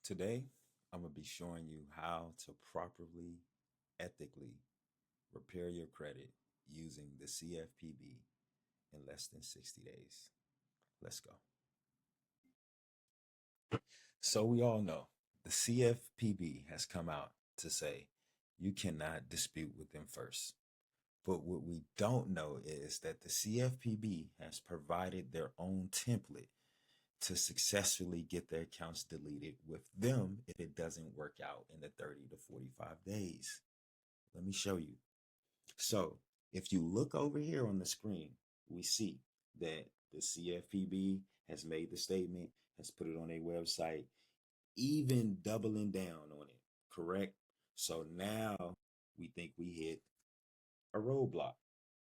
Today, I'm going to be showing you how to properly, ethically repair your credit using the CFPB in less than 60 days. Let's go. So, we all know the CFPB has come out to say you cannot dispute with them first. But what we don't know is that the CFPB has provided their own template to successfully get their accounts deleted with them if it doesn't work out in the 30 to 45 days. Let me show you. So if you look over here on the screen, we see that the CFPB has made the statement, has put it on a website, even doubling down on it, correct? So now we think we hit a roadblock,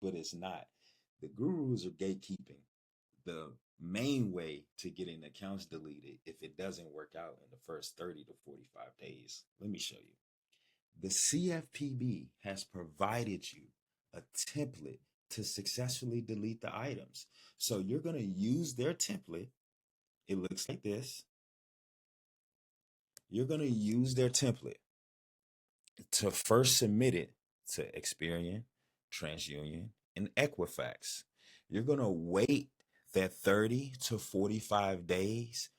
but it's not. The gurus are gatekeeping. The main way to getting accounts deleted if it doesn't work out in the first 30 to 45 days. Let me show you. The CFPB has provided you a template to successfully delete the items. So you're going to use their template. It looks like this. You're going to use their template to first submit it to Experian, TransUnion, and Equifax. You're going to wait that 30 to 45 days,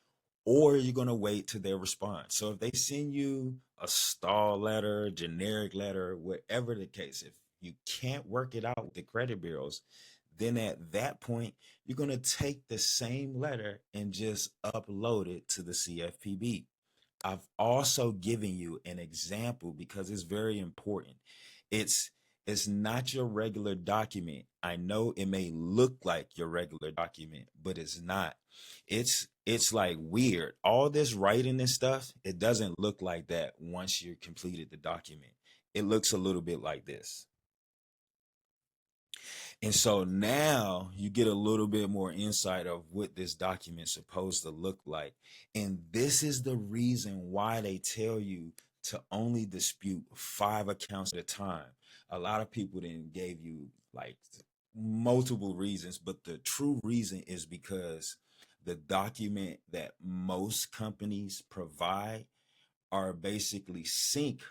or you're going to wait to their response. So if they send you a stall letter, generic letter, whatever the case, if you can't work it out with the credit bureaus, then at that point, you're going to take the same letter and just upload it to the CFPB. I've also given you an example because it's very important. It's it's not your regular document. I know it may look like your regular document, but it's not. It's like weird. All this writing and stuff, it doesn't look like that once you completed the document. It looks a little bit like this. And so now you get a little bit more insight of what this document's supposed to look like. And this is the reason why they tell you to only dispute 5 accounts at a time. A lot of people then gave you like multiple reasons, but the true reason is because the document that most companies provide are basically sync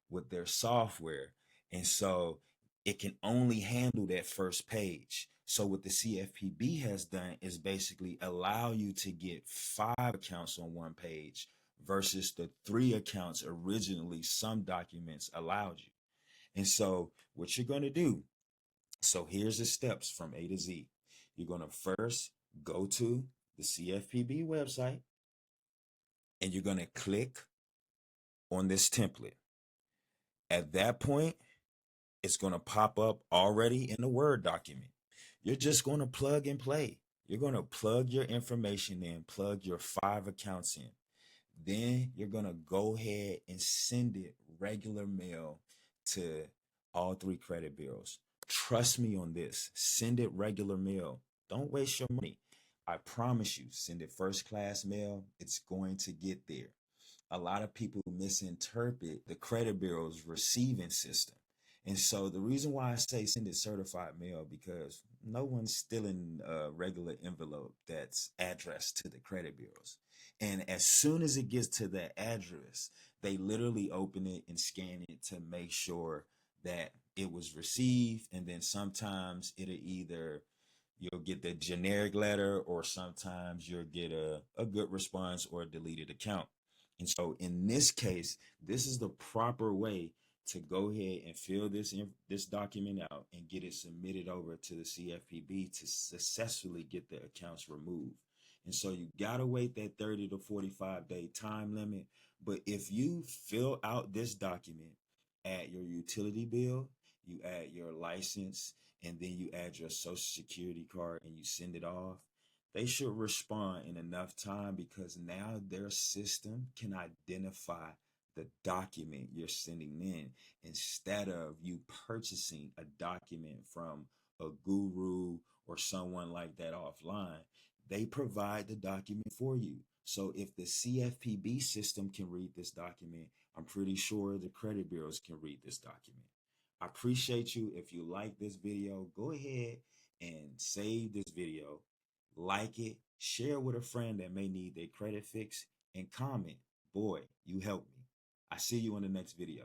with their software. And so it can only handle that first page. So what the CFPB has done is basically allow you to get 5 accounts on one page versus the 3 accounts originally some documents allowed you. And so what you're going to do, so here's the steps from A to Z. You're going to first go to the CFPB website and you're going to click on this template. At that point, it's going to pop up already in the Word document. You're just going to plug and play. You're going to plug your information in, plug your 5 accounts in. Then you're going to go ahead and send it regular mail to all 3 credit bureaus. Trust me on this. Send it regular mail. Don't waste your money. I promise you, send it first class mail. It's going to get there. A lot of people misinterpret the credit bureau's receiving system. And so the reason why I say send it certified mail, because no one's stealing a regular envelope that's addressed to the credit bureaus. And as soon as it gets to that address, they literally open it and scan it to make sure that it was received. And then sometimes it'll either you'll get the generic letter, or sometimes you'll get a good response or a deleted account. And so in this case, this is the proper way to go ahead and fill this document out and get it submitted over to the CFPB to successfully get the accounts removed. And so you gotta wait that 30 to 45 day time limit. But if you fill out this document, add your utility bill, you add your license, and then you add your social security card and you send it off, they should respond in enough time, because now their system can identify the document you're sending in instead of you purchasing a document from a guru or someone like that offline. They provide the document for you. So if the CFPB system can read this document, I'm pretty sure the credit bureaus can read this document. I appreciate you. If you like this video, go ahead and save this video, like it, share with a friend that may need their credit fix, and comment. boy, you helped me. I see you in the next video.